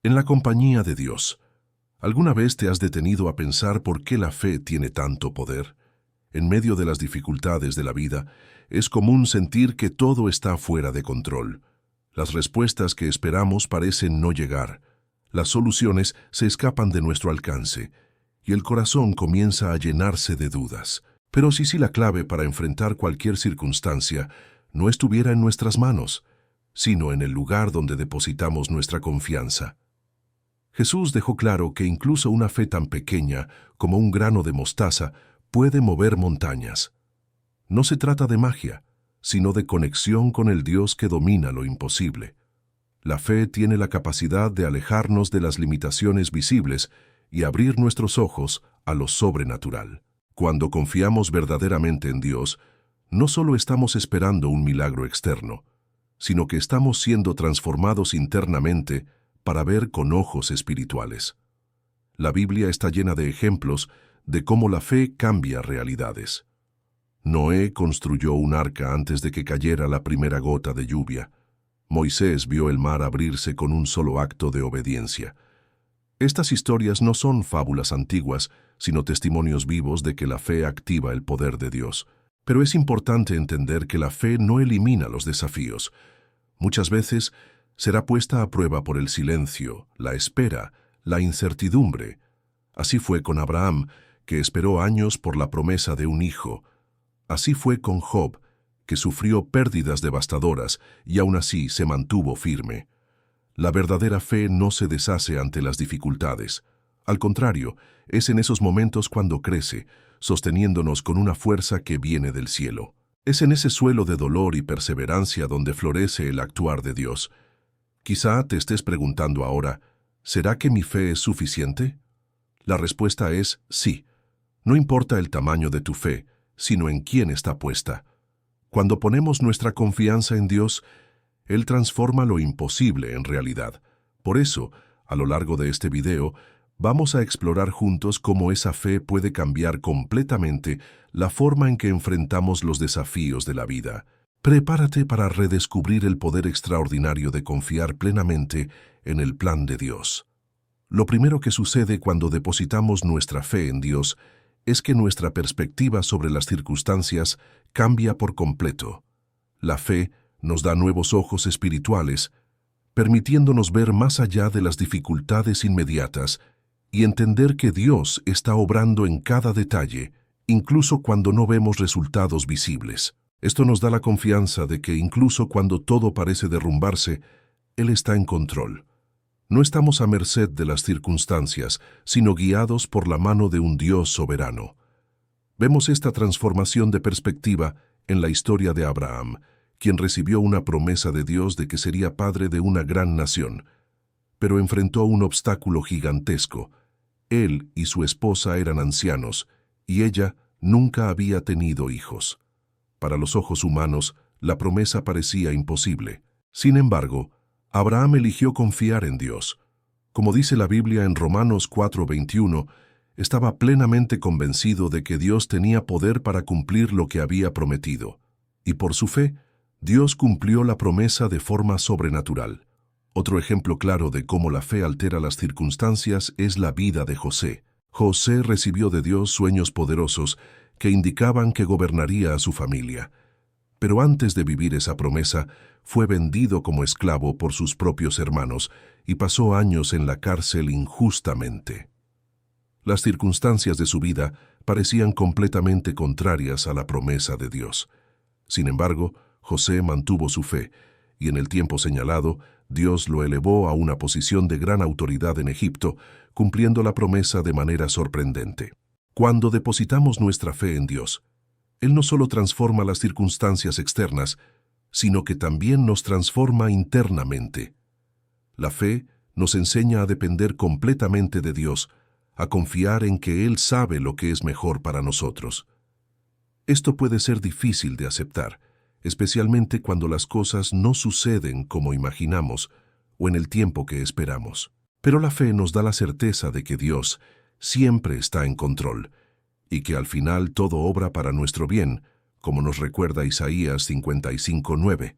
En la compañía de Dios. ¿Alguna vez te has detenido a pensar por qué la fe tiene tanto poder? En medio de las dificultades de la vida, es común sentir que todo está fuera de control. Las respuestas que esperamos parecen no llegar. Las soluciones se escapan de nuestro alcance y el corazón comienza a llenarse de dudas. Pero si la clave para enfrentar cualquier circunstancia no estuviera en nuestras manos, sino en el lugar donde depositamos nuestra confianza. Jesús dejó claro que incluso una fe tan pequeña como un grano de mostaza puede mover montañas. No se trata de magia, sino de conexión con el Dios que domina lo imposible. La fe tiene la capacidad de alejarnos de las limitaciones visibles y abrir nuestros ojos a lo sobrenatural. Cuando confiamos verdaderamente en Dios, no solo estamos esperando un milagro externo, sino que estamos siendo transformados internamente para ver con ojos espirituales. La Biblia está llena de ejemplos de cómo la fe cambia realidades. Noé construyó un arca antes de que cayera la primera gota de lluvia. Moisés vio el mar abrirse con un solo acto de obediencia. Estas historias no son fábulas antiguas, sino testimonios vivos de que la fe activa el poder de Dios. Pero es importante entender que la fe no elimina los desafíos. Muchas veces será puesta a prueba por el silencio, la espera, la incertidumbre. Así fue con Abraham, que esperó años por la promesa de un hijo. Así fue con Job, que sufrió pérdidas devastadoras y aún así se mantuvo firme. La verdadera fe no se deshace ante las dificultades. Al contrario, es en esos momentos cuando crece, sosteniéndonos con una fuerza que viene del cielo. Es en ese suelo de dolor y perseverancia donde florece el actuar de Dios. Quizá te estés preguntando ahora, ¿será que mi fe es suficiente? La respuesta es sí. No importa el tamaño de tu fe, sino en quién está puesta. Cuando ponemos nuestra confianza en Dios, Él transforma lo imposible en realidad. Por eso, a lo largo de este video, vamos a explorar juntos cómo esa fe puede cambiar completamente la forma en que enfrentamos los desafíos de la vida. Prepárate para redescubrir el poder extraordinario de confiar plenamente en el plan de Dios. Lo primero que sucede cuando depositamos nuestra fe en Dios es que nuestra perspectiva sobre las circunstancias cambia por completo. La fe nos da nuevos ojos espirituales, permitiéndonos ver más allá de las dificultades inmediatas y entender que Dios está obrando en cada detalle, incluso cuando no vemos resultados visibles. Esto nos da la confianza de que incluso cuando todo parece derrumbarse, Él está en control. No estamos a merced de las circunstancias, sino guiados por la mano de un Dios soberano. Vemos esta transformación de perspectiva en la historia de Abraham, quien recibió una promesa de Dios de que sería padre de una gran nación, pero enfrentó un obstáculo gigantesco. Él y su esposa eran ancianos, y ella nunca había tenido hijos. Para los ojos humanos, la promesa parecía imposible. Sin embargo, Abraham eligió confiar en Dios. Como dice la Biblia en Romanos 4:21, estaba plenamente convencido de que Dios tenía poder para cumplir lo que había prometido. Y por su fe, Dios cumplió la promesa de forma sobrenatural. Otro ejemplo claro de cómo la fe altera las circunstancias es la vida de José. José recibió de Dios sueños poderosos que indicaban que gobernaría a su familia. Pero antes de vivir esa promesa, fue vendido como esclavo por sus propios hermanos y pasó años en la cárcel injustamente. Las circunstancias de su vida parecían completamente contrarias a la promesa de Dios. Sin embargo, José mantuvo su fe, y en el tiempo señalado, Dios lo elevó a una posición de gran autoridad en Egipto, cumpliendo la promesa de manera sorprendente. Cuando depositamos nuestra fe en Dios, Él no solo transforma las circunstancias externas, sino que también nos transforma internamente. La fe nos enseña a depender completamente de Dios, a confiar en que Él sabe lo que es mejor para nosotros. Esto puede ser difícil de aceptar, especialmente cuando las cosas no suceden como imaginamos o en el tiempo que esperamos. Pero la fe nos da la certeza de que Dios siempre está en control y que al final todo obra para nuestro bien, como nos recuerda Isaías 55:9.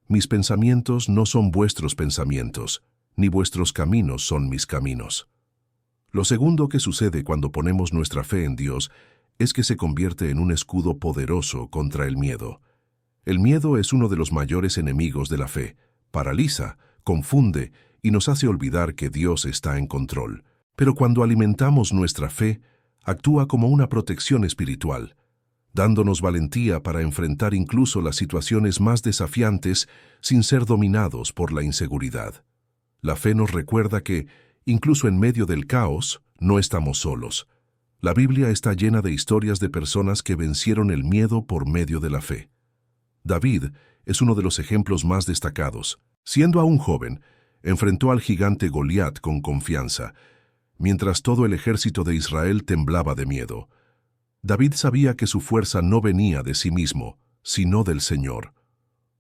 Mis pensamientos no son vuestros pensamientos, ni vuestros caminos son mis caminos. Lo segundo que sucede cuando ponemos nuestra fe en Dios es que se convierte en un escudo poderoso contra el miedo. El miedo es uno de los mayores enemigos de la fe. Paraliza, confunde y nos hace olvidar que Dios está en control. Pero cuando alimentamos nuestra fe, actúa como una protección espiritual, dándonos valentía para enfrentar incluso las situaciones más desafiantes sin ser dominados por la inseguridad. La fe nos recuerda que, incluso en medio del caos, no estamos solos. La Biblia está llena de historias de personas que vencieron el miedo por medio de la fe. David es uno de los ejemplos más destacados. Siendo aún joven, enfrentó al gigante Goliat con confianza, mientras todo el ejército de Israel temblaba de miedo. David sabía que su fuerza no venía de sí mismo, sino del Señor.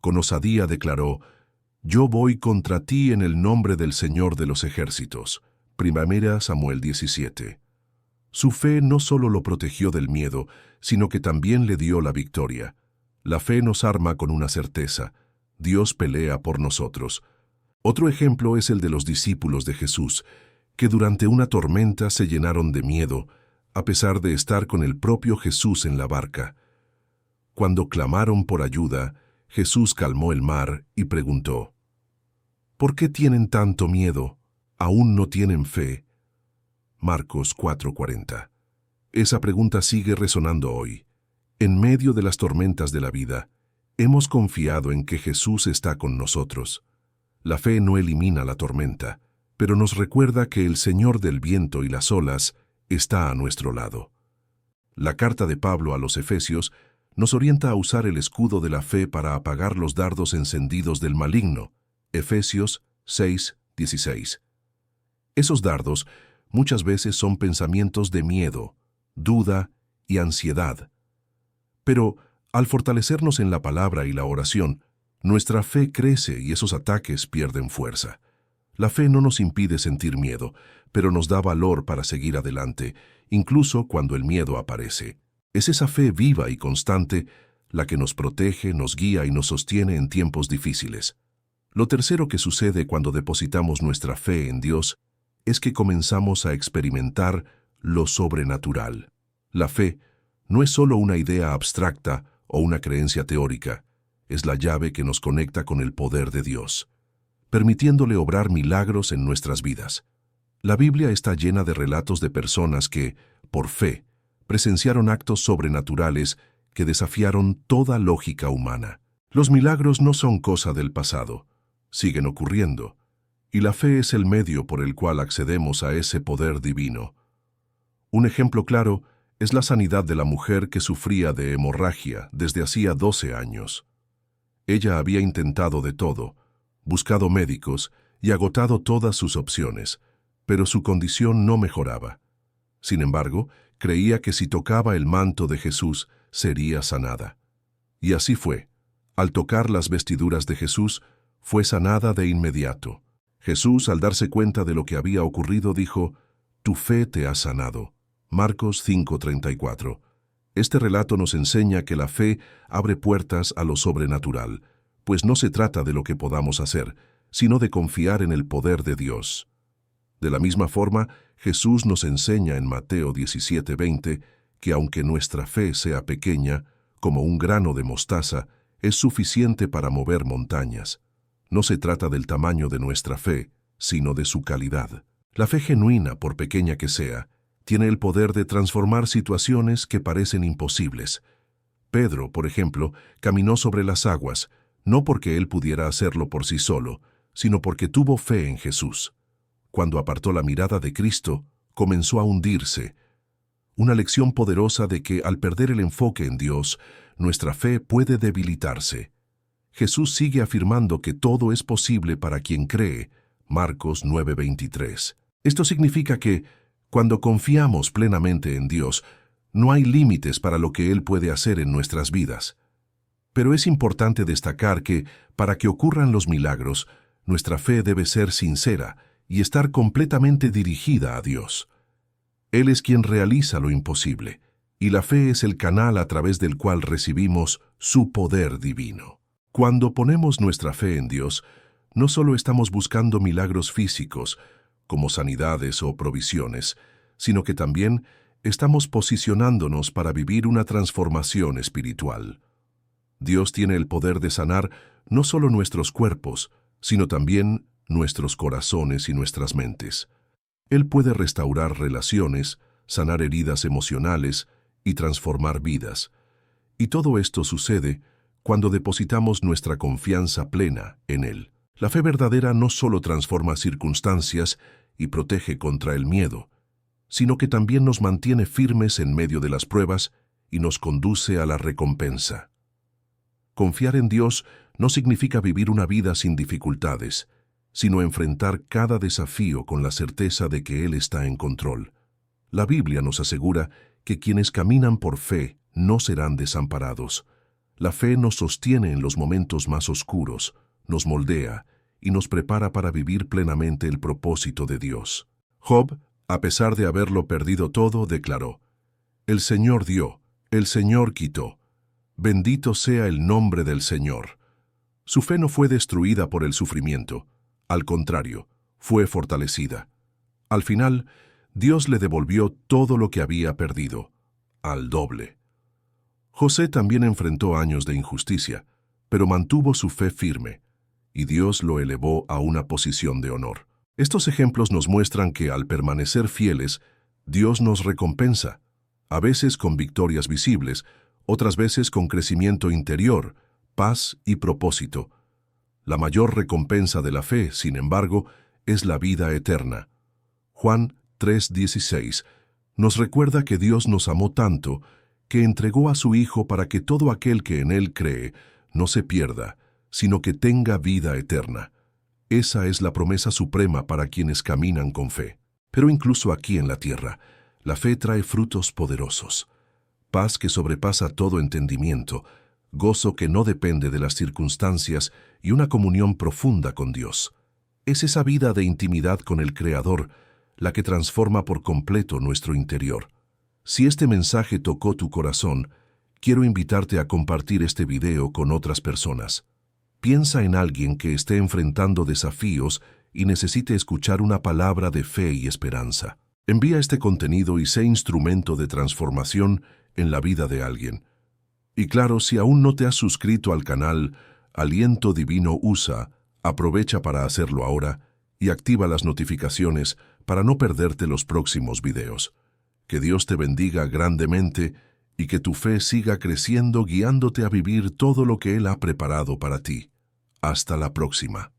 Con osadía declaró: «Yo voy contra ti en el nombre del Señor de los ejércitos». 1 Samuel 17. Su fe no solo lo protegió del miedo, sino que también le dio la victoria. La fe nos arma con una certeza: Dios pelea por nosotros. Otro ejemplo es el de los discípulos de Jesús, que durante una tormenta se llenaron de miedo, a pesar de estar con el propio Jesús en la barca. Cuando clamaron por ayuda, Jesús calmó el mar y preguntó: «¿Por qué tienen tanto miedo? ¿Aún no tienen fe?». Marcos 4:40. Esa pregunta sigue resonando hoy. En medio de las tormentas de la vida, hemos confiado en que Jesús está con nosotros. La fe no elimina la tormenta, pero nos recuerda que el Señor del viento y las olas está a nuestro lado. La carta de Pablo a los Efesios nos orienta a usar el escudo de la fe para apagar los dardos encendidos del maligno. Efesios 6:16. Esos dardos muchas veces son pensamientos de miedo, duda y ansiedad. Pero, al fortalecernos en la palabra y la oración, nuestra fe crece y esos ataques pierden fuerza. La fe no nos impide sentir miedo, pero nos da valor para seguir adelante, incluso cuando el miedo aparece. Es esa fe viva y constante la que nos protege, nos guía y nos sostiene en tiempos difíciles. Lo tercero que sucede cuando depositamos nuestra fe en Dios es que comenzamos a experimentar lo sobrenatural. La fe no es solo una idea abstracta o una creencia teórica, es la llave que nos conecta con el poder de Dios, permitiéndole obrar milagros en nuestras vidas. La Biblia está llena de relatos de personas que, por fe, presenciaron actos sobrenaturales que desafiaron toda lógica humana. Los milagros no son cosa del pasado, siguen ocurriendo, y la fe es el medio por el cual accedemos a ese poder divino. Un ejemplo claro es la sanidad de la mujer que sufría de hemorragia desde hacía 12 años. Ella había intentado de todo, buscado médicos y agotado todas sus opciones, pero su condición no mejoraba. Sin embargo, creía que si tocaba el manto de Jesús, sería sanada. Y así fue. Al tocar las vestiduras de Jesús, fue sanada de inmediato. Jesús, al darse cuenta de lo que había ocurrido, dijo: «Tu fe te ha sanado». Marcos 5:34. Este relato nos enseña que la fe abre puertas a lo sobrenatural, pues no se trata de lo que podamos hacer, sino de confiar en el poder de Dios. De la misma forma, Jesús nos enseña en Mateo 17:20 que aunque nuestra fe sea pequeña, como un grano de mostaza, es suficiente para mover montañas. No se trata del tamaño de nuestra fe, sino de su calidad. La fe genuina, por pequeña que sea, tiene el poder de transformar situaciones que parecen imposibles. Pedro, por ejemplo, caminó sobre las aguas, no porque él pudiera hacerlo por sí solo, sino porque tuvo fe en Jesús. Cuando apartó la mirada de Cristo, comenzó a hundirse. Una lección poderosa de que, al perder el enfoque en Dios, nuestra fe puede debilitarse. Jesús sigue afirmando que todo es posible para quien cree. Marcos 9:23. Esto significa que, cuando confiamos plenamente en Dios, no hay límites para lo que Él puede hacer en nuestras vidas. Pero es importante destacar que, para que ocurran los milagros, nuestra fe debe ser sincera y estar completamente dirigida a Dios. Él es quien realiza lo imposible, y la fe es el canal a través del cual recibimos su poder divino. Cuando ponemos nuestra fe en Dios, no solo estamos buscando milagros físicos, como sanidades o provisiones, sino que también estamos posicionándonos para vivir una transformación espiritual. Dios tiene el poder de sanar no solo nuestros cuerpos, sino también nuestros corazones y nuestras mentes. Él puede restaurar relaciones, sanar heridas emocionales y transformar vidas. Y todo esto sucede cuando depositamos nuestra confianza plena en Él. La fe verdadera no solo transforma circunstancias y protege contra el miedo, sino que también nos mantiene firmes en medio de las pruebas y nos conduce a la recompensa. Confiar en Dios no significa vivir una vida sin dificultades, sino enfrentar cada desafío con la certeza de que Él está en control. La Biblia nos asegura que quienes caminan por fe no serán desamparados. La fe nos sostiene en los momentos más oscuros, nos moldea y nos prepara para vivir plenamente el propósito de Dios. Job, a pesar de haberlo perdido todo, declaró: «El Señor dio, el Señor quitó. Bendito sea el nombre del Señor». Su fe no fue destruida por el sufrimiento. Al contrario, fue fortalecida. Al final, Dios le devolvió todo lo que había perdido, al doble. José también enfrentó años de injusticia, pero mantuvo su fe firme, y Dios lo elevó a una posición de honor. Estos ejemplos nos muestran que al permanecer fieles, Dios nos recompensa, a veces con victorias visibles, otras veces con crecimiento interior, paz y propósito. La mayor recompensa de la fe, sin embargo, es la vida eterna. Juan 3:16 nos recuerda que Dios nos amó tanto que entregó a su Hijo para que todo aquel que en Él cree no se pierda, sino que tenga vida eterna. Esa es la promesa suprema para quienes caminan con fe. Pero incluso aquí en la tierra, la fe trae frutos poderosos. Paz que sobrepasa todo entendimiento, gozo que no depende de las circunstancias y una comunión profunda con Dios. Es esa vida de intimidad con el Creador la que transforma por completo nuestro interior. Si este mensaje tocó tu corazón, quiero invitarte a compartir este video con otras personas. Piensa en alguien que esté enfrentando desafíos y necesite escuchar una palabra de fe y esperanza. Envía este contenido y sé instrumento de transformación en la vida de alguien. Y claro, si aún no te has suscrito al canal Aliento Divino USA, aprovecha para hacerlo ahora y activa las notificaciones para no perderte los próximos videos. Que Dios te bendiga grandemente y que tu fe siga creciendo guiándote a vivir todo lo que Él ha preparado para ti. Hasta la próxima.